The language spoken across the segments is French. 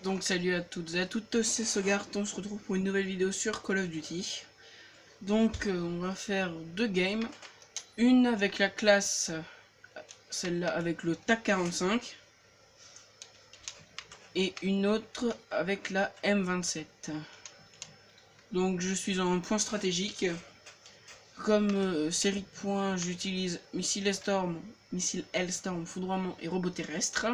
Donc salut à toutes et à toutes, c'est Sogart, on se retrouve pour une nouvelle vidéo sur Call of Duty. Donc on va faire deux games, une avec la classe, celle-là avec le TAC-45, et une autre avec la M27. Donc je suis en point stratégique. Comme série de points, j'utilise missile Hellstorm, foudroiement et robot terrestre.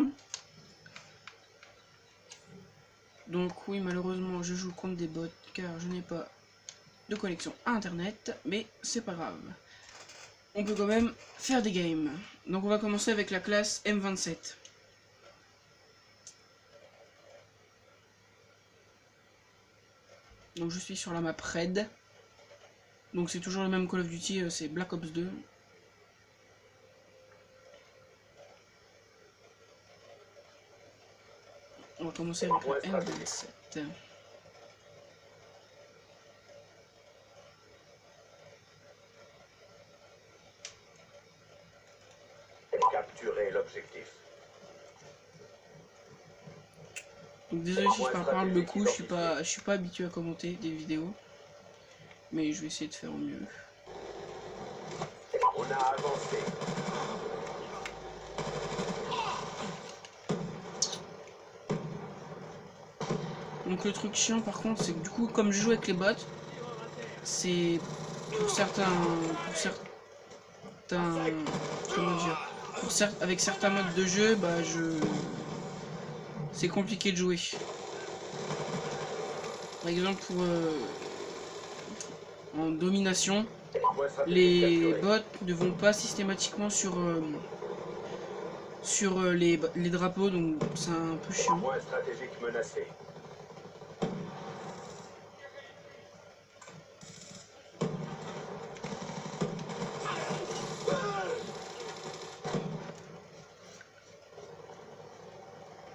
Donc oui, malheureusement je joue contre des bots car je n'ai pas de connexion à internet, mais c'est pas grave. On peut quand même faire des games. Donc on va commencer avec la classe M27. Donc je suis sur la map Red. Donc c'est toujours le même Call of Duty, c'est Black Ops 2. On va commencer avec la M27. Capturer l'objectif. Donc désolé si je parle beaucoup, je suis pas habitué à commenter des vidéos. Mais je vais essayer de faire au mieux. On a avancé. Donc le truc chiant par contre, c'est que du coup comme je joue avec les bots, c'est pour certains comment dire, avec certains modes de jeu, bah c'est compliqué de jouer. Par exemple pour en domination, les bots ne vont pas systématiquement sur les drapeaux, donc c'est un peu chiant. Point stratégique menacé.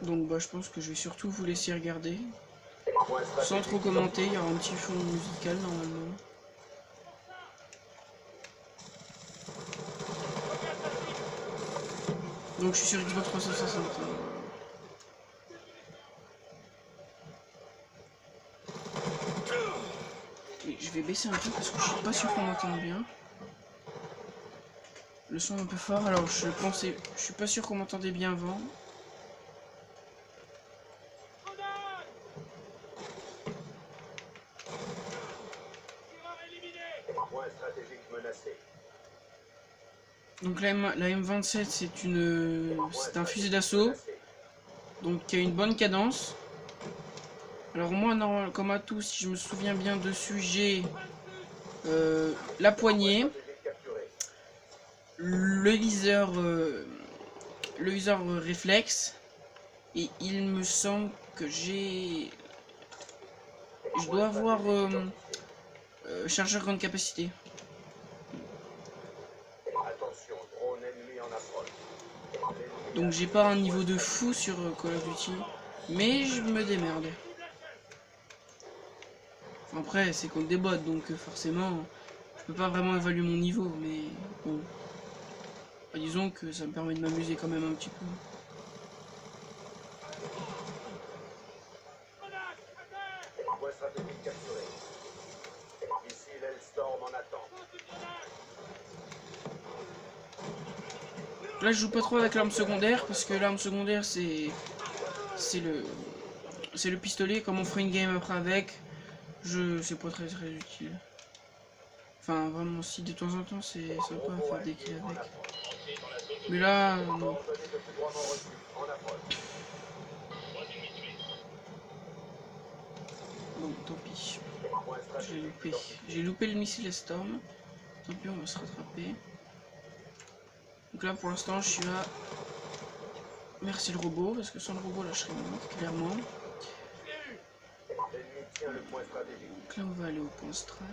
Donc bah je pense que je vais surtout vous laisser regarder. Point Sans stratégique. trop commenter, il y aura un petit fond musical normalement. Donc je suis sur Xbox 360. Et je vais baisser un peu parce que je suis pas sûr qu'on m'entende bien. Le son est un peu fort, alors je suis pas sûr qu'on m'entendait bien avant. Point stratégique menacé. Donc la M27 c'est un fusil d'assaut, donc qui a une bonne cadence. Alors moi, comme à tous, si je me souviens bien dessus, j'ai la poignée, le viseur réflexe, et il me semble que je dois avoir chargeur grande capacité. Attention, drone ennemi en approche. Donc j'ai pas un niveau de fou sur Call of Duty, mais je me démerde. Après, c'est contre des bots, donc forcément, je peux pas vraiment évaluer mon niveau, mais bon. Bah, disons que ça me permet de m'amuser quand même un petit peu. Point stratégique capturé. Missile Hellstorm en attente. Là, je joue pas trop avec l'arme secondaire, parce que l'arme secondaire, c'est le pistolet. Comme on ferait une game après avec, c'est pas très utile. Enfin, vraiment, si de temps en temps, c'est sympa à faire des kills avec. Mais là, non. Coordonnées de foudroiement reçues. En approche. Bon, tant pis. Point stratégique. J'ai loupé le missile Storm. Tant pis, on va se rattraper. Donc là, pour l'instant, je suis là. Merci le robot, parce que sans le robot, là, je serais mort, clairement. L'ennemi tient le point stratégique. Donc là, on va aller au point strat.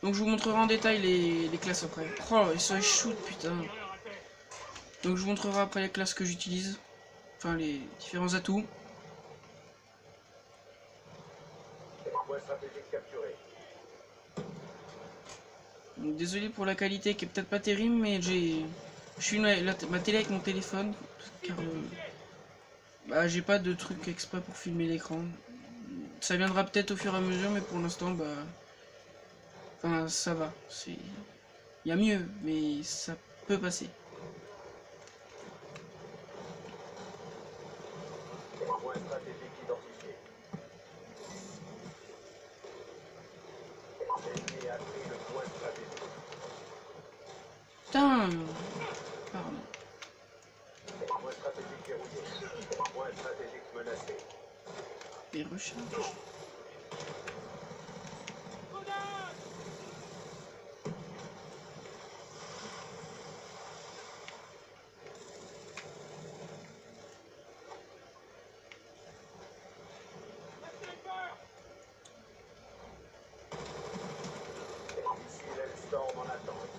Donc je vous montrerai en détail les classes après. Oh, ils sont shoot, putain. Donc je vous montrerai après les classes que j'utilise. Enfin, les différents atouts. Point stratégique capturé. Donc, désolé pour la qualité qui est peut-être pas terrible, mais Je filme ma télé avec mon téléphone, car bah, j'ai pas de truc exprès pour filmer l'écran. Ça viendra peut-être au fur et à mesure, mais pour l'instant, bah... Enfin, ça va. Il y a mieux, mais ça peut passer. Point stratégique identifié. L'ennemi a pris le point stratégique. Putain! Pardon. Point stratégique verrouillé. Point stratégique menacé. Les recharges. Missile Hellstorm en attente.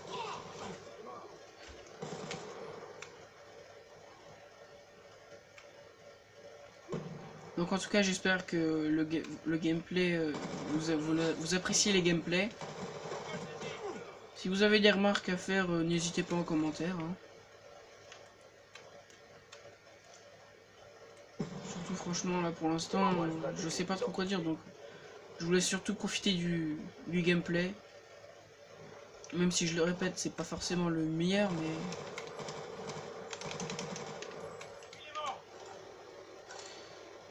Donc en tout cas, j'espère que le gameplay, vous appréciez les gameplays. Si vous avez des remarques à faire, n'hésitez pas en commentaire. Hein. Surtout franchement, là pour l'instant, je sais pas trop quoi dire, donc je voulais surtout profiter du gameplay. Même si je le répète, c'est pas forcément le meilleur,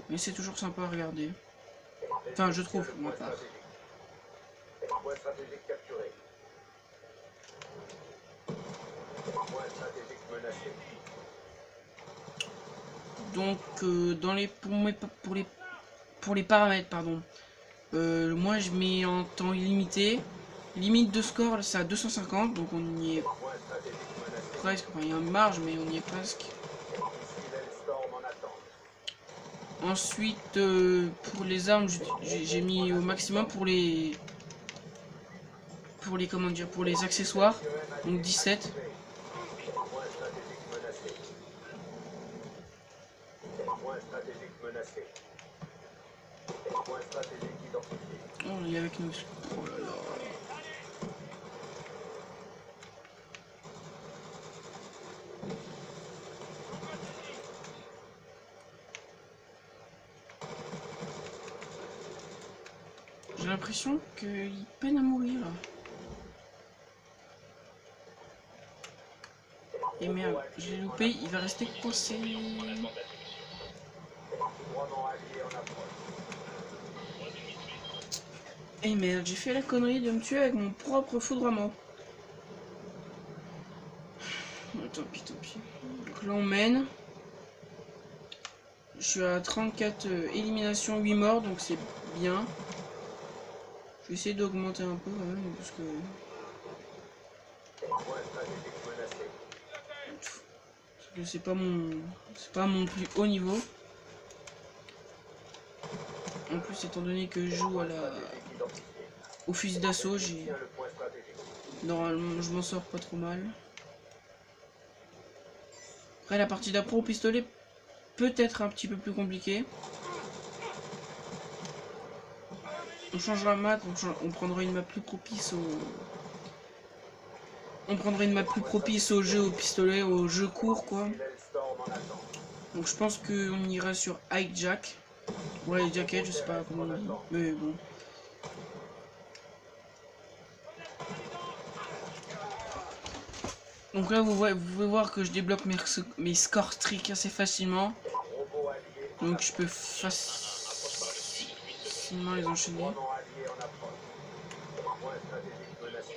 mais c'est toujours sympa à regarder. Enfin, je trouve, pour ma part. Point stratégique capturé. Point stratégique menacé. Donc, pour les paramètres, pardon. Moi, je mets en temps illimité. Limite de score, c'est à 250, donc on y est Point stratégique menacé. presque. Enfin, il y a une marge, mais on y est presque. Missile Hellstorm en attente. Ensuite, pour les armes, j'ai mis au maximum pour les comment dire, pour les accessoires, donc 17. Point stratégique menacé. Point stratégique menacé. Point stratégique identifié. Oh, il est avec nous. Oh là là. J'ai l'impression qu'il peine à mourir. Et merde, j'ai loupé, il va rester coincé. Foudroiement allié en approche. Et merde, j'ai fait la connerie de me tuer avec mon propre foudroiement. Oh, tant pis, tant pis. Donc là on mène. Je suis à 34 éliminations, 8 morts, donc c'est bien. Je vais essayer d'augmenter un peu quand même, parce que... Point stratégique menacé. parce que c'est pas mon plus haut niveau. En plus, étant donné que je joue au fusil d'assaut, Tiens le point stratégique. normalement je m'en sors pas trop mal. Après la partie d'après au pistolet peut être un petit peu plus compliquée. On changera de map, on prendra une map plus propice au jeu au pistolet, au jeu court quoi. Missile Hellstorm en attente. Donc je pense qu'on ira sur Hijack. Ouais, jacket, je sais pas comment on dit, mais bon. Donc là, vous pouvez voir que je débloque mes scores streak assez facilement. Robot allié. Donc je peux facilement les enchaîner. Foudroiement allié en approche. Point stratégique menacé.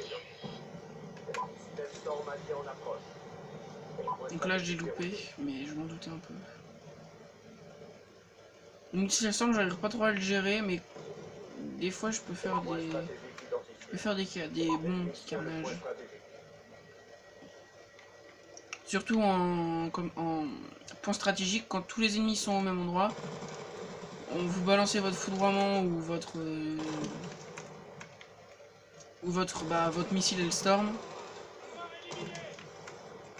Missile Hellstorm allié en approche. Point Donc là, j'ai stratégique loupé, mais je m'en doutais un peu. Donc si ça semble, j'arrive pas trop à le gérer, mais des fois, je peux faire Point des stratégique identifié. des bons petits Tiens le carnages. point stratégique. Surtout en point stratégique, quand tous les ennemis sont au même endroit, vous balancez votre foudroiement ou votre missile Hellstorm.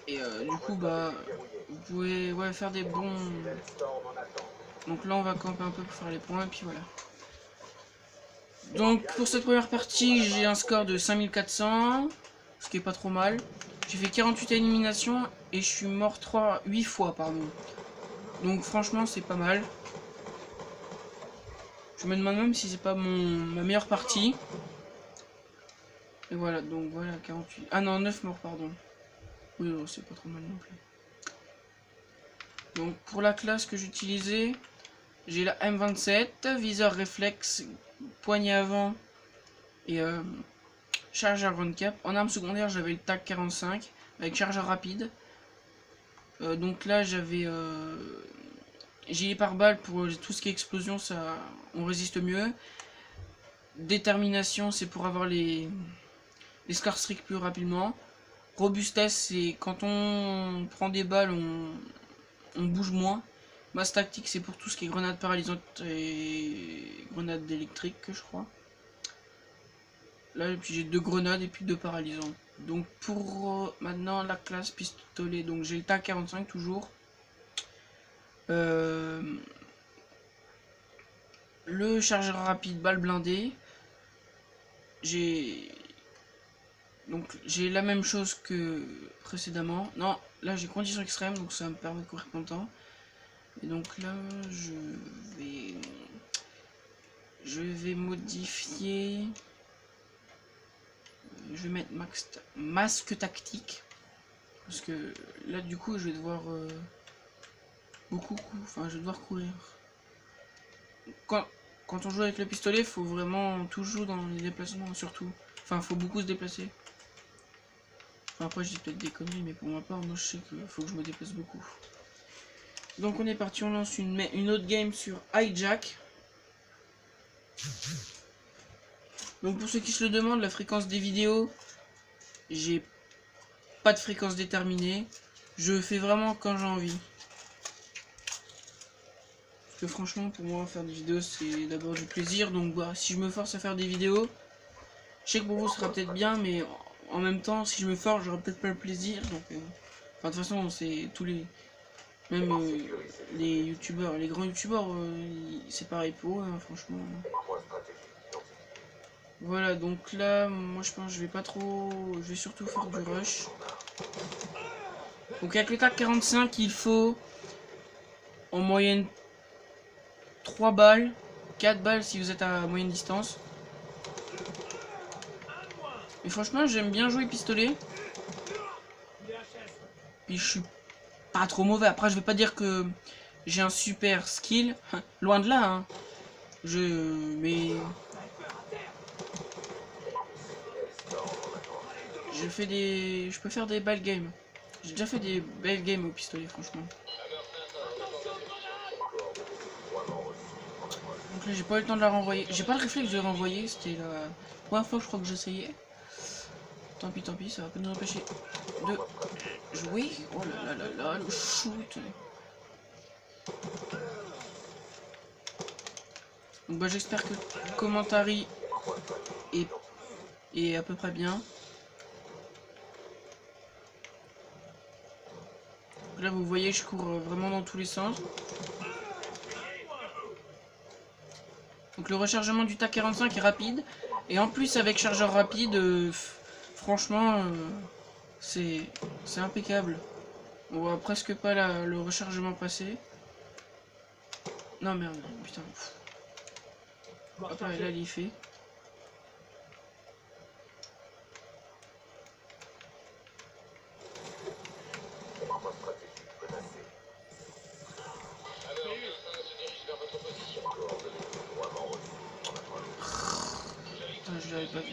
Et du coup, bah, vous pouvez faire des bons... Missile Hellstorm en attente. Donc là, on va camper un peu pour faire les points, et puis voilà. Donc pour cette première partie, j'ai un score de 5400, ce qui est pas trop mal. J'ai fait 48 éliminations et je suis mort 8 fois, pardon. Donc franchement, c'est pas mal. Je me demande même si c'est pas ma meilleure partie. Et voilà, donc voilà, 48. Ah non, 9 morts, pardon. Oui, non, c'est pas trop mal non plus. Donc pour la classe que j'utilisais, j'ai la M27, viseur réflexe, poignée avant et chargeur Grand Cap. En arme secondaire, j'avais le TAC 45 avec chargeur rapide. Donc là, j'avais gilet pare-balles pour tout ce qui est explosion, ça, on résiste mieux. Détermination, c'est pour avoir les scar streaks plus rapidement. Robustesse, c'est quand on prend des balles, on bouge moins. Masse tactique, c'est pour tout ce qui est grenade paralysante et grenade électrique, je crois. Là, et puis j'ai 2 grenades et puis 2 paralysantes. Donc pour maintenant la classe pistolet, donc j'ai le TAC 45 toujours. Le chargeur rapide, balle blindée. J'ai la même chose que précédemment. Non, là j'ai condition extrême, donc ça me permet de courir longtemps. Et donc là, je vais modifier. Je vais mettre masque tactique. Parce que là, du coup, je vais devoir je vais devoir courir. Quand on joue avec le pistolet, il faut vraiment tout jouer dans les déplacements, surtout. Enfin, il faut beaucoup se déplacer. Enfin, après, je dis peut-être des conneries, mais pour ma part, moi, je sais qu'il faut que je me déplace beaucoup. Donc, on est parti, on lance une autre game sur Hijack. Donc, pour ceux qui se le demandent, la fréquence des vidéos, j'ai pas de fréquence déterminée. Je fais vraiment quand j'ai envie. Parce que franchement, pour moi, faire des vidéos, c'est d'abord du plaisir. Donc, bah, si je me force à faire des vidéos, je sais que pour vous, ce sera peut-être bien, mais en même temps, si je me force, j'aurai peut-être pas le plaisir. Donc, enfin, de toute façon, c'est tous les... Même les youtubeurs, les grands youtubeurs, c'est pareil pour eux, hein, franchement. Voilà, donc là, moi je pense que je vais pas trop... Je vais surtout faire du rush. Donc avec le TAC 45, il faut en moyenne 3 balles, 4 balles si vous êtes à moyenne distance. Et franchement, j'aime bien jouer pistolet. Puis je suis pas trop mauvais. Après, je vais pas dire que j'ai un super skill. Loin de là, hein. Mais... Je peux faire des belles games. J'ai déjà fait des belles games au pistolet, franchement. Donc là, j'ai pas eu le temps de la renvoyer. J'ai pas le réflexe de renvoyer. C'était la première fois que je crois que j'essayais. Tant pis, ça va pas nous empêcher de jouer. Oh là là là là, le shoot. Donc bah, j'espère que le commentary est à peu près bien. Là vous voyez, je cours vraiment dans tous les sens. Donc le rechargement du TAC 45 est rapide. Et en plus avec chargeur rapide, franchement c'est impeccable. On voit presque pas le rechargement passer. Non merde, putain. Hop là, il est fait. Je l'avais pas vu.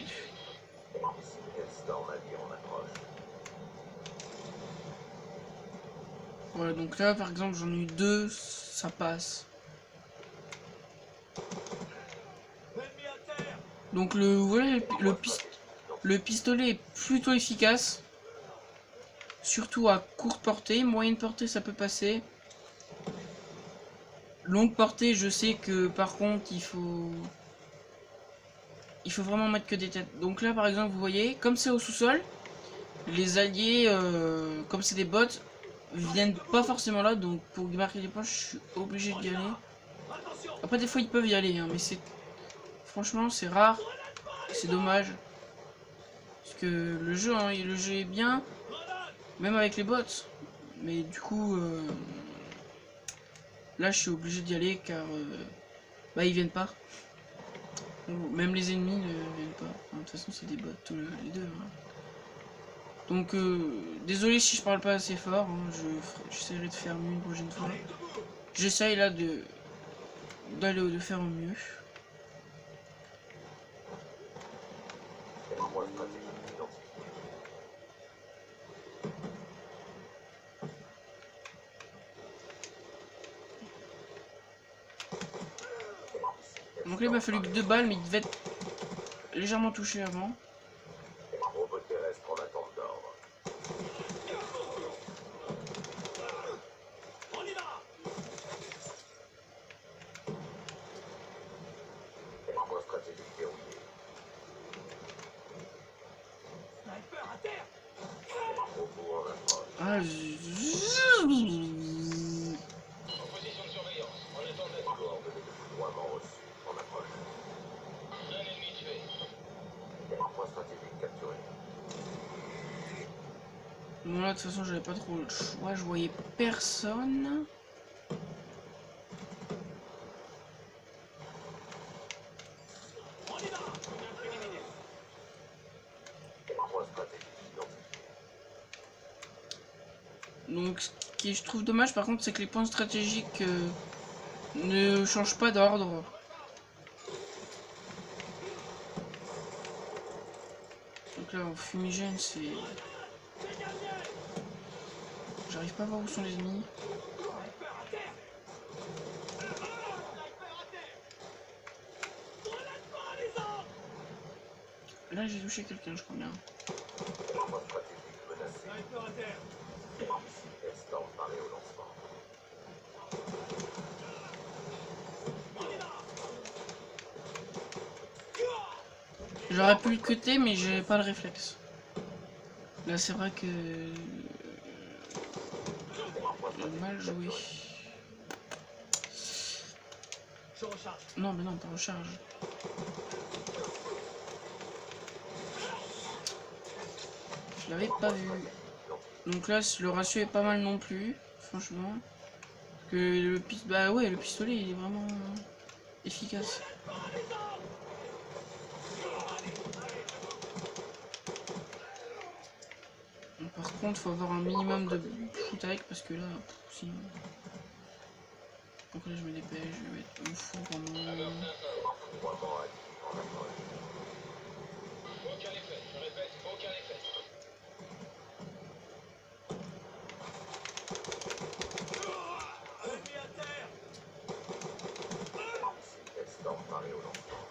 Voilà, donc là par exemple j'en ai eu 2, ça passe. Donc voilà, le pistolet est plutôt efficace. Surtout à courte portée, moyenne portée ça peut passer. Longue portée, je sais que par contre il faut vraiment mettre que des têtes. Donc là par exemple vous voyez, comme c'est au sous-sol, les alliés, comme c'est des bots, viennent pas forcément là, donc pour marquer des points je suis obligé d'y aller. Après des fois ils peuvent y aller, hein, mais c'est... Franchement c'est rare, c'est dommage. Parce que le jeu est bien, Même avec les bots. Mais du coup, là je suis obligé d'y aller car bah ils viennent pas. Même les ennemis ne viennent pas. Enfin, de toute façon c'est des bots tous les deux. Hein. Donc désolé si je parle pas assez fort. Hein. J'essaierai de faire mieux une prochaine fois. J'essaye là de faire au mieux. Point stratégique identifié. Donc là il m'a fallu que 2 balles mais il devait être légèrement touché avant. Robot terrestre en attente d'ordre. On y va. Point stratégique verrouillé. Sniper à terre. Robot en approche. Ah, En position de surveillance. En attente de coordonnées de foudroiement reçues. En approche. Un ennemi tué. Point stratégique capturé. bon là de toute façon j'avais pas trop le choix, je voyais personne. On y va. Point stratégique identifié. Donc ce qui je trouve dommage par contre c'est que les points stratégiques ne changent pas d'ordre. Donc là au fumigène c'est... J'arrive pas à voir où sont les ennemis. Là j'ai touché quelqu'un je crois bien. Point stratégique menacé. Missile Storm paré au lancement. J'aurais pu le cutter mais j'avais pas le réflexe. Là c'est vrai que... j'ai mal joué. Non mais non pas recharge. Je l'avais pas vu. Donc là le ratio est pas mal non plus, franchement. Parce que le pistolet, bah ouais, le pistolet il est vraiment efficace. Donc, par contre faut avoir un minimum de shoot avec parce que là sinon. Donc là je me dépêche, je vais mettre au fond vraiment. Aucun effet, je répète, aucun effet. Ennemi à terre. Missile Storm paré au lancement.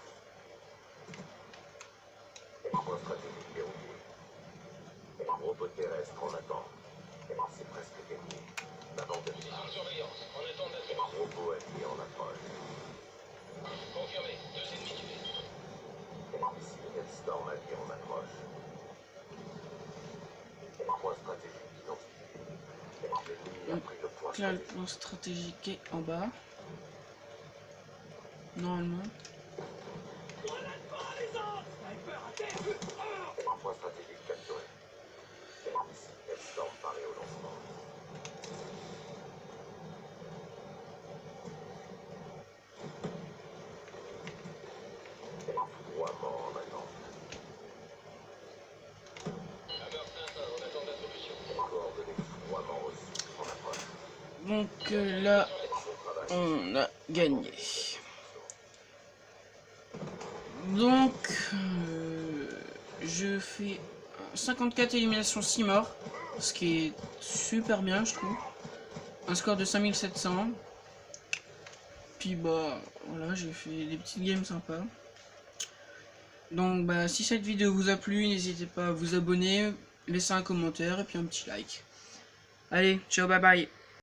Point stratégique verrouillé. Robot terrestre en attente. C'est presque gagné. L'abandonnement. Position de surveillance, en attente d'attribution. Robot allié en approche. Confirmé, 2 ennemis tués. Missile Storm allié en approche. Point stratégique identifié. L'ennemi a pris le point Là le stratégique. plan stratégique est en bas. Normalement. Point stratégique capturé. Missile Storm paré au lancement. Foudroiement en attente. Hammer 500 en attente d'attribution. Coordonnées de foudroiement reçues. En approche. Donc là on a gagné. Donc je fais 54 éliminations 6 morts, ce qui est super bien je trouve. Un score de 5700. Puis bah voilà, j'ai fait des petites games sympas. Donc bah si cette vidéo vous a plu, n'hésitez pas à vous abonner, laisser un commentaire et puis un petit like. Allez, ciao, bye bye.